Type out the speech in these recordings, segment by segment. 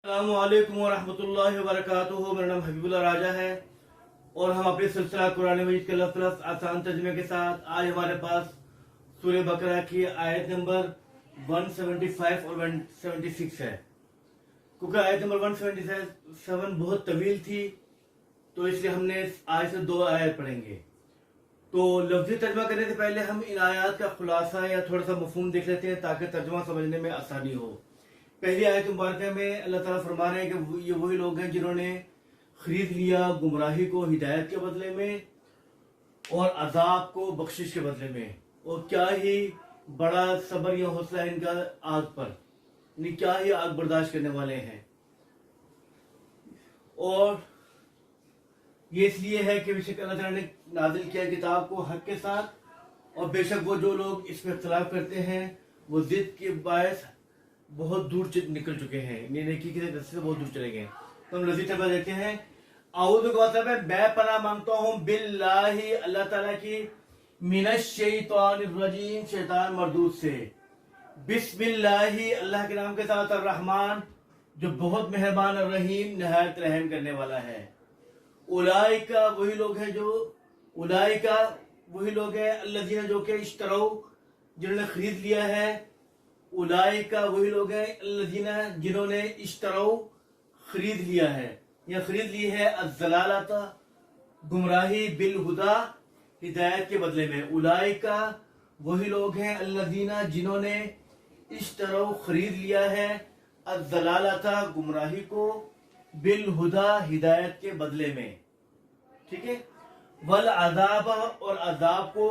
अस्सलामुअलैकुम वरहमतुल्लाहि वबरकातुहू। मेरा नाम हबीबुल्लाह राजा है और हम अपने सिलसिला कुरान मजीद के लफ्ज़ आसान तर्जुमे के साथ आज हमारे पास सूरह बकरा की आयत नंबर 175 और 176 है। क्योंकि आयत नंबर 177 बहुत तवील थी तो इसलिए हमने आज से दो आयत पढ़ेंगे। तो लफ्ज़ी तर्जुमा करने से पहले हम इन आयत का खुलासा या थोड़ा सा मफहूम देख लेते हैं ताकि तर्जुमा समझने में आसानी हो। पहली आयत मुबारक में अल्लाह ताला फरमा रहे हैं कि ये वही लोग हैं जिन्होंने खरीद लिया गुमराही को हिदायत के बदले में और अजाब को बख्शिश के बदले में। और क्या ही बड़ा सब्र या हौसला इनका आग पर, यानी क्या ही आग बर्दाश्त करने वाले हैं। और ये इसलिए है कि बेशक अल्लाह ताला ने नाजिल किया किताब को हक के साथ, और बेशक वो जो लोग इस पर इख्तलाफ करते हैं वो जिद के बायस बहुत दूर निकल चुके हैं, नेकी के रास्ते से बहुत दूर चले गए। तो हम लजीज तबा देते हैं, आऊज़ु मतलब है मैं पनाह मांगता हूँ बिल्लाही अल्लाह ताला की, मिनश शैतानिर रजीम शैतान मरदूद से, बिस्मिल्लाही अल्लाह के नाम के साथ, अर्रहमान जो बहुत मेहरबान और रहीम नहायत रहम करने वाला है। उलाइका वही लोग हैं जो उलाइका वही लोग हैं अल्लज़ीना जो के इश्तरौ जिन्होंने खरीद लिया है, उलाइका वही लोग हैं अल्लज़ीना जिन्होंने इश्तरौ खरीद लिया है या खरीद ली है अज़्ज़लालता गुमराही बिल हुदा हिदायत के बदले में। उलाइका वही लोग हैं अल्लज़ीना जिन्होंने इश्तरौ खरीद लिया है अज़्ज़लालता गुमराही को बिल हुदा हिदायत के बदले में। ठीक है, वल अज़ाब और अज़ाब को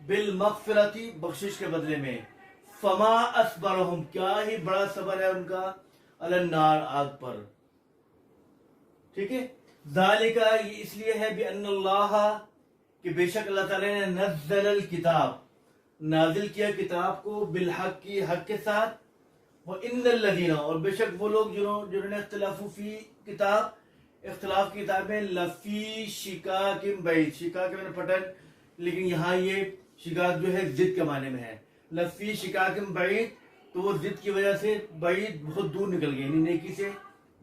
बिल मग़फ़िरती बख्शिश के बदले में। फमा अस्बरहुम क्या ही बड़ा सबर है उनका अलन्नार आग पर। ठीक है, ज़ालिका ये इसलिए है भी अन्नल्लाह कि बेशक अल्लाह ताला ने नज़्ज़लल किताब नाजिल किया किताब को बिल हक की हक के साथ, वो इन्नल लज़ीना और बेशक वो लोग जिन्होंने इख्तिलाफ़ु फी किताब इख्तिलाफ की किताब में लफी शिकाकिम बैद, शिका के मैंने पटन, लेकिन यहाँ ये शिकाक जो है जिद के माने में है। लफी शिकाकिम बैद तो वो जिद की वजह से बैद बहुत दूर निकल गए, नेकी से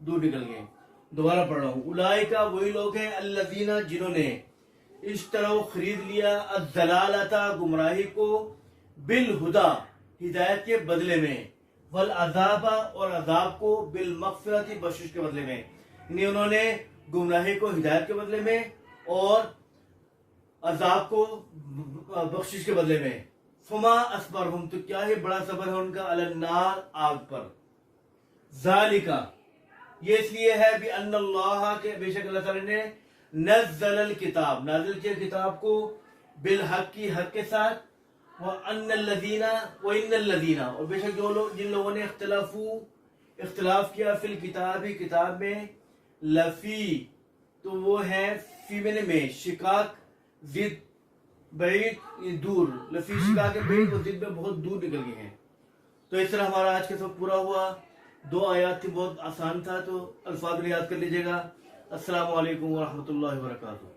दूर निकल गए। दोबारा पढ़ रहा हूँ, उलाइका वही लोग हैं अल्लज़ीना जिन्होंने इश्तरौ खरीद लिया अज़्ज़लालता गुमराही को बिल हुदा हिदायत के बदले में, वल अज़ाबा और अज़ाब को बिल मग़फ़िरती बख्शिश के बदले में। यानी उन्होंने गुमराही को हिदायत के बदले में और अज़ाब को बख्शिश के बदले में। फमा अस्बरहुम तो क्या ही बड़ा सबर है उनका अलन्नार आग पर। ज़ालिका ये इसलिए है भी अन्नल्लाह के बेशक अल्लाह ताला ने नज़्ज़लल किताब नाजिल किया किताब को बिल हक की हक के साथ, व अन्नल लज़ीना व इन्नल लज़ीना और बेशक जो लोग जिन लोगों ने इख्तिलाफ किया फिल किताबी किताब में, लफी तो वो है फीमेल में, शिकाक जिद बैद दूर, लफी शिकाक के बैद और जिद में बहुत दूर निकल गए हैं। तो इस तरह हमारा आज का सब पूरा हुआ। दो आयत थी, बहुत आसान था, तो अल्फाज में याद कर लीजिएगा। अस्सलामु अलैकुम व रहमतुल्लाहि व बरकातुहू।